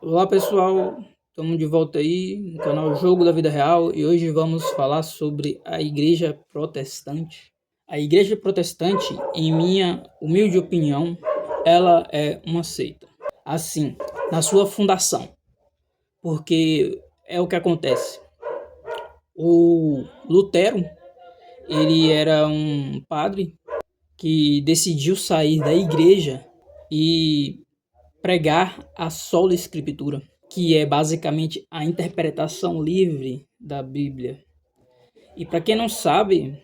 Olá pessoal, estamos de volta aí no canal Jogo da Vida Real e hoje vamos falar sobre a Igreja Protestante. A Igreja Protestante, em minha humilde opinião, ela é uma seita. Assim, na sua fundação, porque é o que acontece. O Lutero, ele era um padre que decidiu sair da igreja e pregar a sola escritura, que é basicamente a interpretação livre da Bíblia. E para quem não sabe,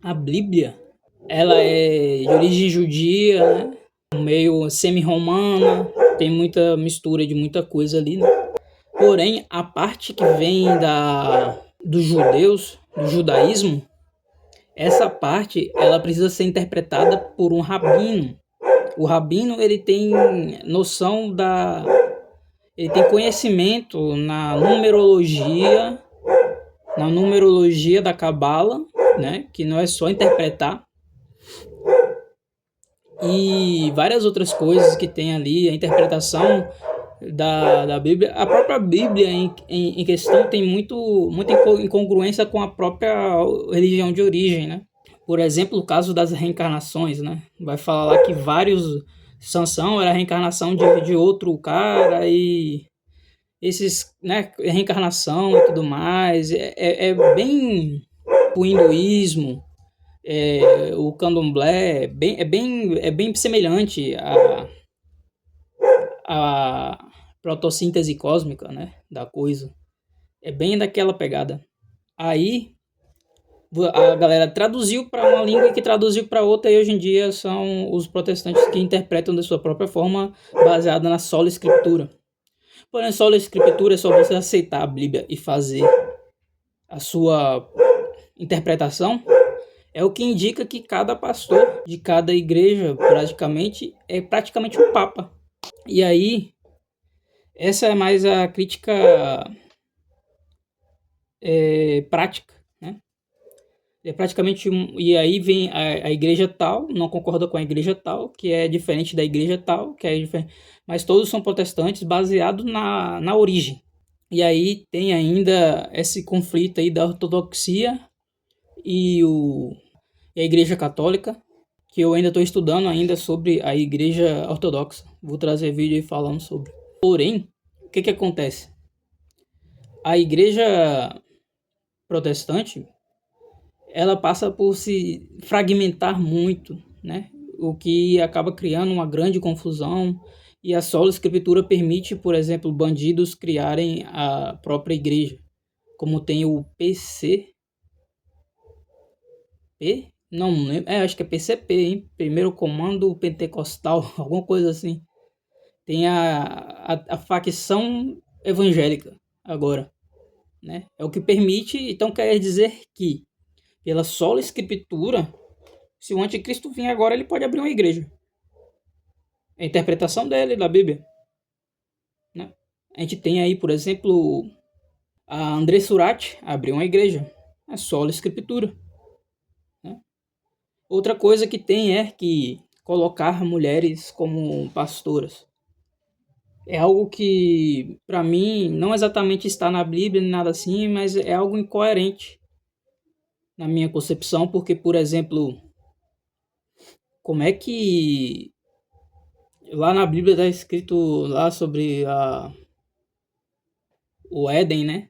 a Bíblia, ela é de origem judia, né? Meio semi-romana, tem muita mistura de muita coisa ali, né? Porém, a parte que vem dos judeus, do judaísmo, essa parte ela precisa ser interpretada por um rabino. O rabino ele tem noção ele tem conhecimento na numerologia da Cabala, né, que não é só interpretar, e várias outras coisas que tem ali, a interpretação da Bíblia. A própria Bíblia em questão tem muita incongruência com a própria religião de origem, né? Por exemplo, o caso das reencarnações, né? Vai falar lá que Sansão era a reencarnação de outro cara e esses, né, reencarnação e tudo mais, é bem o hinduísmo, o candomblé, é bem semelhante à protossíntese cósmica, né, da coisa. É bem daquela pegada. Aí a galera traduziu para uma língua que traduziu para outra, e hoje em dia são os protestantes que interpretam da sua própria forma, baseada na sola escritura. Porém, sola escritura é só você aceitar a Bíblia e fazer a sua interpretação. É o que indica que cada pastor de cada igreja é praticamente um papa. E aí, essa é mais a crítica prática, né? É praticamente e aí vem a igreja tal, não concorda com a igreja tal, que é diferente da igreja tal, que é diferente, mas todos são protestantes baseados na origem. E aí tem ainda esse conflito aí da ortodoxia e, e a igreja católica, que eu ainda estou estudando ainda sobre a igreja ortodoxa. Vou trazer vídeo aí falando sobre. Porém, o que acontece? A igreja protestante, ela passa por se fragmentar muito, né? O que acaba criando uma grande confusão, e a sola escritura permite, por exemplo, bandidos criarem a própria igreja, como tem o não lembro, acho que é PCP, hein? Primeiro Comando Pentecostal, alguma coisa assim. Tem a facção evangélica agora, né? É o que permite, então quer dizer que pela sola escritura, se o anticristo vir agora, ele pode abrir uma igreja. É a interpretação dele da Bíblia, né? A gente tem aí, por exemplo, a André Surati abriu uma igreja. É sola escritura, né? Outra coisa que tem é que colocar mulheres como pastoras é algo que, para mim, não exatamente está na Bíblia nem nada assim, mas é algo incoerente na minha concepção, porque, por exemplo, como é que lá na Bíblia está escrito lá sobre o Éden, né?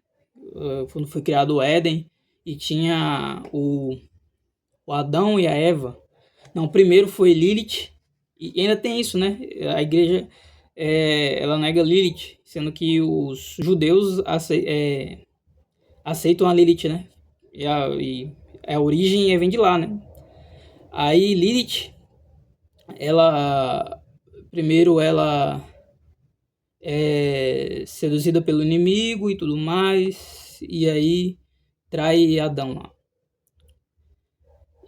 Quando foi criado o Éden e tinha o Adão e a Eva. Não, primeiro foi Lilith, e ainda tem isso, né? A igreja ela nega Lilith, sendo que os judeus aceitam a Lilith, né? E a origem vem de lá, né? Aí Lilith, ela primeiro ela é seduzida pelo inimigo e tudo mais, e aí trai Adão lá.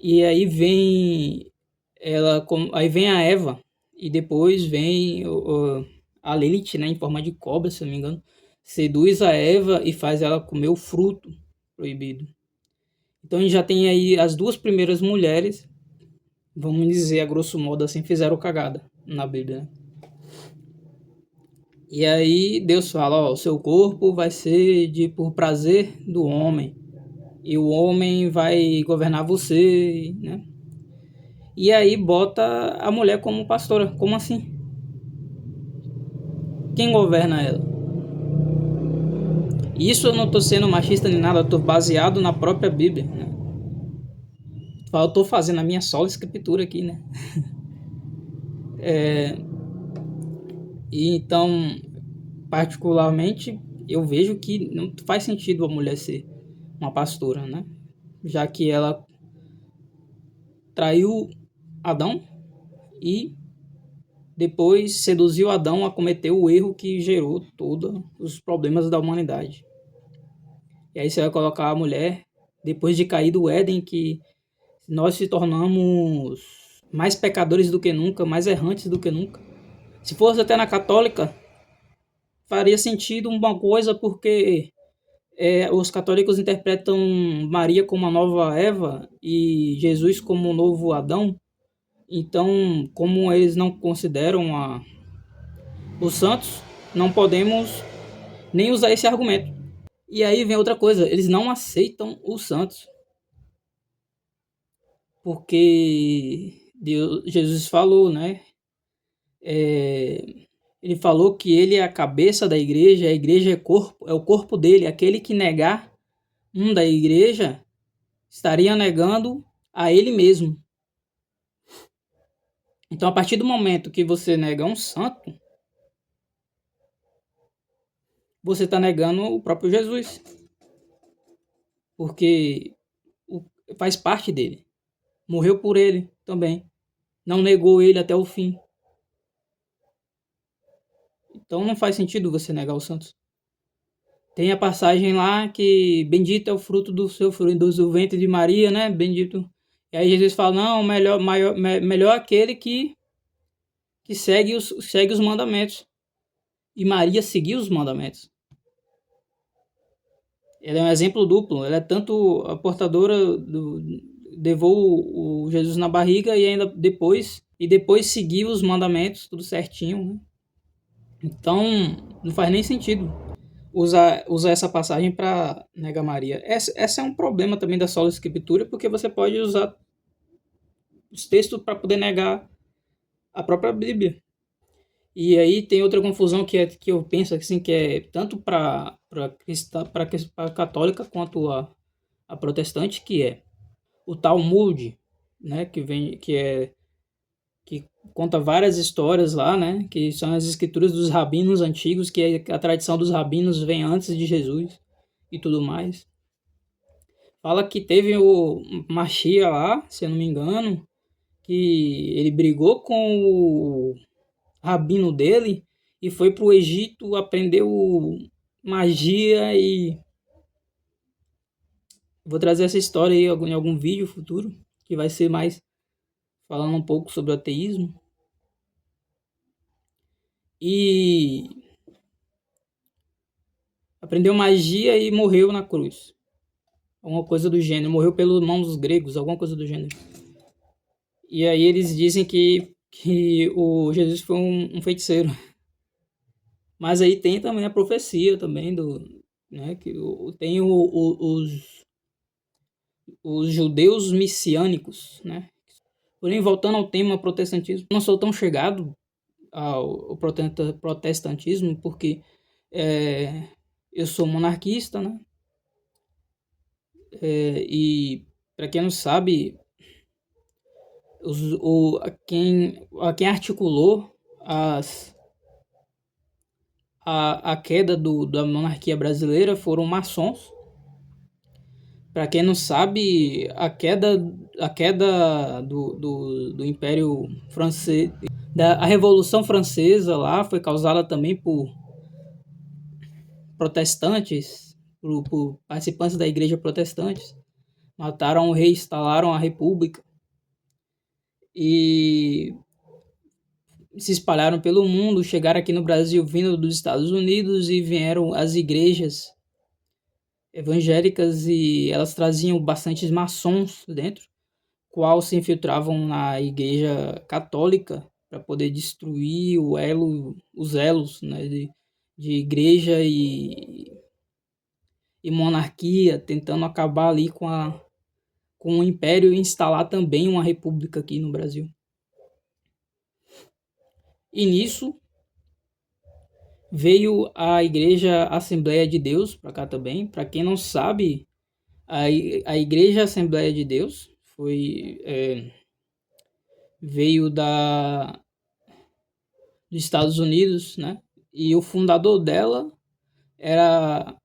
E aí vem aí vem a Eva, e depois vem a Lilith, né, em forma de cobra, se não me engano, seduz a Eva e faz ela comer o fruto proibido. Então a gente já tem aí as duas primeiras mulheres, vamos dizer a grosso modo assim, fizeram cagada na Bíblia. E aí Deus fala, ó, o seu corpo vai ser por prazer do homem, e o homem vai governar você, né? E aí bota a mulher como pastora. Como assim? Quem governa ela? Isso eu não estou sendo machista nem nada, eu estou baseado na própria Bíblia, né? Eu estou fazendo a minha sola escritura aqui, né? E então, particularmente, eu vejo que não faz sentido a mulher ser uma pastora, né? Já que ela traiu Adão e depois seduziu Adão a cometer o erro que gerou todos os problemas da humanidade. E aí você vai colocar a mulher, depois de cair do Éden, que nós se tornamos mais pecadores do que nunca, mais errantes do que nunca. Se fosse até na católica, faria sentido uma coisa, porque os católicos interpretam Maria como a nova Eva e Jesus como o novo Adão. Então, como eles não consideram os santos, não podemos nem usar esse argumento. E aí vem outra coisa, eles não aceitam os santos, porque Jesus falou, né? Ele falou que ele é a cabeça da igreja, a igreja é o corpo dele. Aquele que negar um da igreja estaria negando a ele mesmo. Então, a partir do momento que você nega um santo, você está negando o próprio Jesus, porque faz parte dele. Morreu por ele também. Não negou ele até o fim. Então não faz sentido você negar os santos. Tem a passagem lá que bendito é o fruto do seu fruto, do ventre de Maria, né? Bendito. E aí Jesus fala, não, melhor aquele que segue os mandamentos. E Maria seguiu os mandamentos. Ela é um exemplo duplo. Ela é tanto a portadora levou o Jesus na barriga e ainda depois seguiu os mandamentos, tudo certinho, né? Então, não faz nem sentido usar essa passagem para negar Maria. Essa é um problema também da sola escritura, porque você pode usar os textos para poder negar a própria Bíblia. E aí tem outra confusão que eu penso assim, que é tanto para católica quanto a protestante, que é o Talmud, né, que conta várias histórias lá, né, que são as escrituras dos rabinos antigos, que a tradição dos rabinos vem antes de Jesus e tudo mais. Fala que teve o Machia lá, se eu não me engano, que ele brigou com o rabino dele e foi pro Egito, aprendeu magia e... Vou trazer essa história aí em algum vídeo futuro, que vai ser mais falando um pouco sobre o ateísmo. E aprendeu magia e morreu na cruz. Alguma coisa do gênero. Morreu pelas mãos dos gregos, alguma coisa do gênero. E aí eles dizem que o Jesus foi um feiticeiro. Mas aí tem também a profecia também né, que tem os judeus messiânicos, né? Porém, voltando ao tema protestantismo, não sou tão chegado ao protestantismo, porque eu sou monarquista, né? E para quem não sabe, quem articulou a queda da monarquia brasileira foram maçons. Para quem não sabe, a queda do Império Francês, a Revolução Francesa lá foi causada também por protestantes, por participantes da igreja protestantes. Mataram o rei, instalaram a república e se espalharam pelo mundo, chegaram aqui no Brasil vindo dos Estados Unidos e vieram as igrejas evangélicas e elas traziam bastantes maçons dentro, qual se infiltravam na igreja católica para poder destruir os elos, né, de igreja e monarquia, tentando acabar ali com o império e instalar também uma república aqui no Brasil. E nisso veio a Igreja Assembleia de Deus para cá também. Para quem não sabe, a Igreja Assembleia de Deus veio dos Estados Unidos, né? E o fundador dela era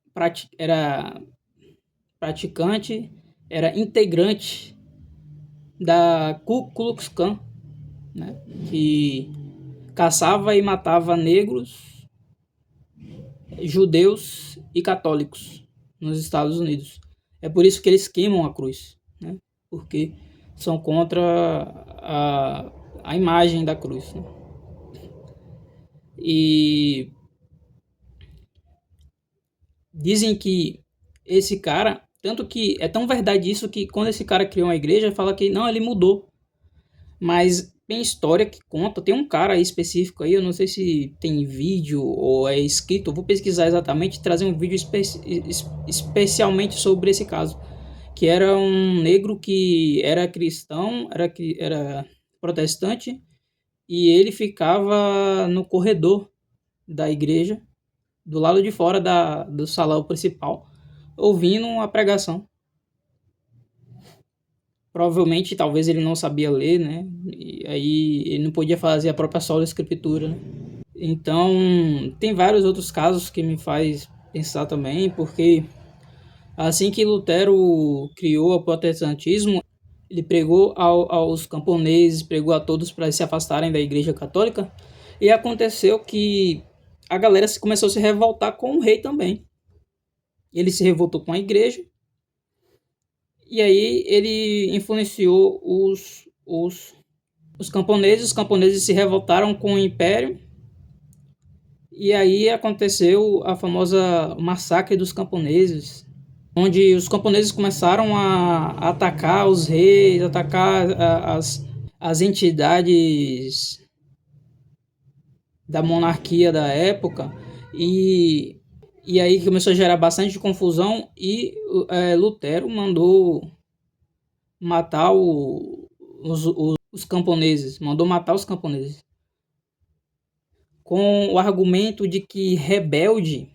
praticante, era integrante da Ku Klux Klan, né? Que caçava e matava negros, judeus e católicos nos Estados Unidos. É por isso que eles queimam a cruz, né? Porque são contra a imagem da cruz, né? E dizem que esse cara, tanto que é tão verdade isso que quando esse cara criou uma igreja, fala que não, ele mudou. Mas tem história que conta, tem um cara aí específico aí, eu não sei se tem vídeo ou é escrito, eu vou pesquisar exatamente e trazer um vídeo especialmente sobre esse caso, que era um negro que era cristão, era protestante, e ele ficava no corredor da igreja, do lado de fora do salão principal, ouvindo a pregação. Provavelmente, talvez ele não sabia ler, né? E aí ele não podia fazer a própria sola escritura, né? Então, tem vários outros casos que me faz pensar também, porque assim que Lutero criou o protestantismo, ele pregou aos camponeses, pregou a todos para se afastarem da Igreja Católica, e aconteceu que a galera começou a se revoltar com o rei também. Ele se revoltou com a igreja, e aí ele influenciou os camponeses se revoltaram com o império, e aí aconteceu a famosa massacre dos camponeses, onde os camponeses começaram a atacar os reis, atacar as entidades da monarquia da época, e, e aí começou a gerar bastante confusão, e Lutero mandou matar os camponeses, mandou matar os camponeses, com o argumento de que rebelde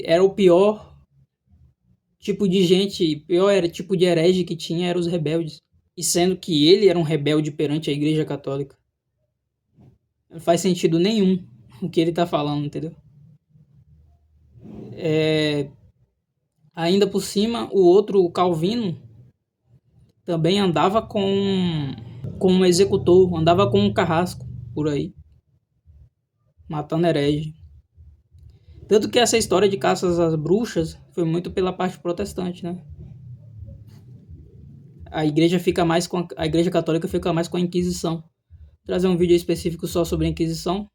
era o pior tipo de gente, pior era tipo de herege que tinha eram os rebeldes. E sendo que ele era um rebelde perante a Igreja Católica. Não faz sentido nenhum o que ele tá falando, entendeu? Ainda por cima, o outro, o Calvino, também andava com um executor, andava com um carrasco por aí, matando herege. Tanto que essa história de caças às bruxas foi muito pela parte protestante, né? A Igreja Católica fica mais com a Inquisição. Vou trazer um vídeo específico só sobre a Inquisição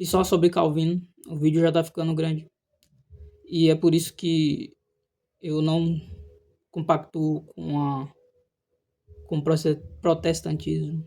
e só sobre Calvino. O vídeo já tá ficando grande. E é por isso que eu não compactuo com o protestantismo.